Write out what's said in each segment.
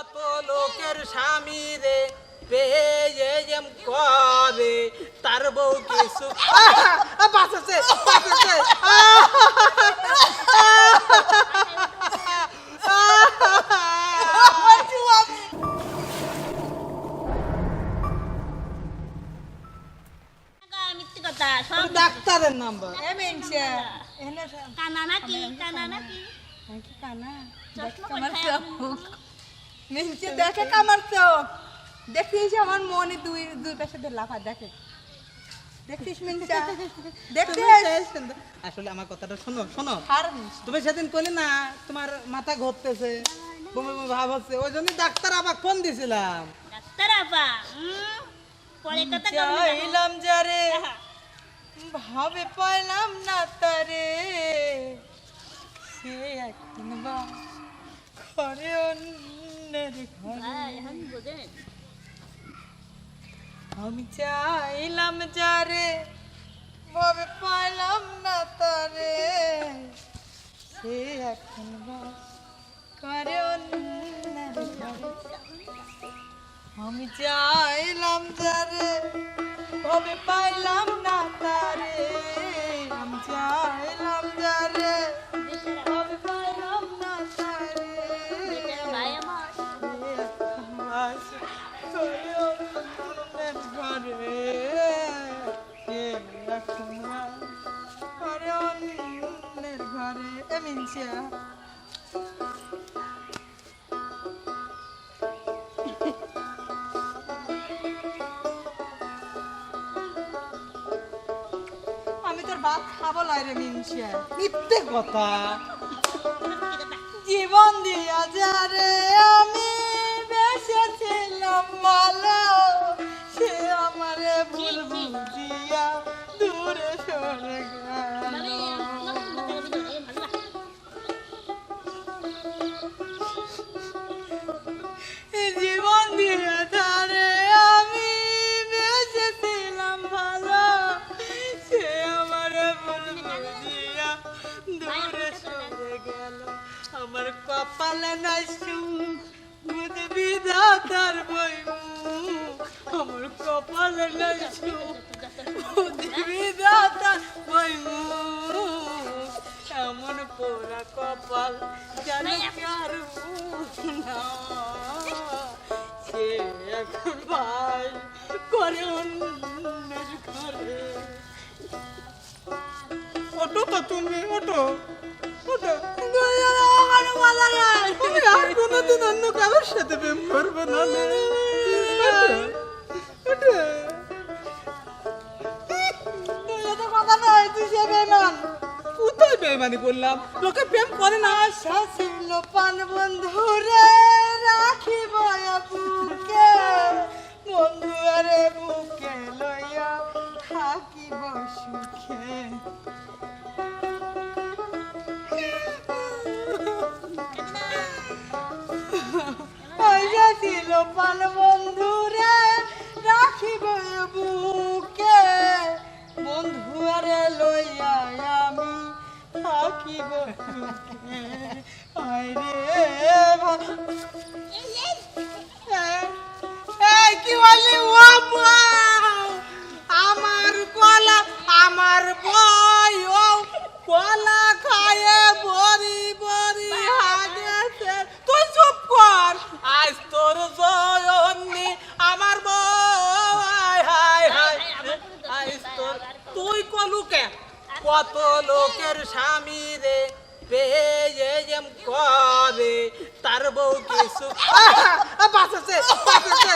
কত লোকের স্বামী রে পেয়ে এম করে তার বউ কিছু বাঁচাচ্ছে বাঁচাচ্ছে ডাক্তারের নাম্বার কানা নাকি কানা নাকি কানা চশমা আমার পরে চোখ মিনছে দেখে আমার চোখ দেখছিস আমার মনে দুই দুই পাশে দিয়ে লাফা দেখে দেখছিস মিনছে দেখছিস আসলে আমার কথাটা শোনো শোনো আর তুমি সেদিন কইলে না তোমার মাথা ঘুরতেছে বমি বমি ভাব হচ্ছে ওই জন্য ডাক্তার আবার ফোন দিছিলাম ডাক্তার আপা পরে কথা চাইলাম যারে ভাবে পাইলাম না তারে সে একদিন বা ঘরে অন্যের ঘরে এখন বোঝেন আমি চাইলাম যারে ভাবে পাইলাম না তারে সে এখন বা ঘরে অন্যের ঘরে আমি চাইলাম যারে ভাবে পাইলাম না তারে আমি চাইলাম যারে ভাবে পাইলাম না তারে ভাই আমার আমি তোর ভাত খাবো লাই রে মিনসিয়া মিথ্যে কথা জীবন দিয়া যারে আমি বেসেছিলাম ভালো সে আমারে ভুল বুঝিয়া দূরে সরে গেল জীবন দিয়া যারে আমি বেসেছিলাম ভালো সে আমারে ভুল বুঝিয়া দূরে সরে গেল আমার কপালে নাই সুখ বুঝবি দাদার বই আমার কপালে নাই সুখ বুঝবি দাদার বই এমন পোড়া কপাল জানি কার না সে এখন ভাই করে অন্যের ঘরে ওটো তো তুমি ওটো ওটো আর কোনোদিন অন্য কারোর সাথে প্রেম করবো না কথা নয় তুই সে বেমান কোথায় বেইমানি করলাম লোকে প্রেম করে না আশা ছিল পান বন্ধুরে রাখিব বুকে বন্ধু আরে বুকে লইয়া থাকিব সুখে আশা ছিল পান বন্ধুরে রাখিব বুকে বন্ধু আরে লইয়া আমি থাকিব সুখে আয় রে এই কি বলি ও আমার কলা আমার বই ও কলা খায়ে বড়ি বড়ি হাগেছে তুই চুপ কর আজ তোর জয়নি আমার বই হাই হাই আজ তোর তুই কলুকে কত লোকের স্বামী রে পেয়ে এম করে তার বউ কিছু বাঁচাচ্ছে বাঁচাচ্ছে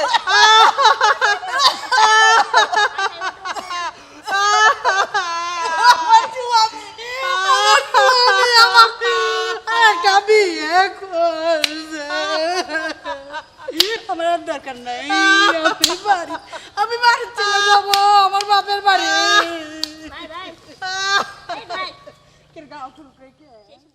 আমার দরকার নাই আমি বাড়ি চলে যাবো আমার বাপের বাড়ি ভাই ভাই ভাই কিরকম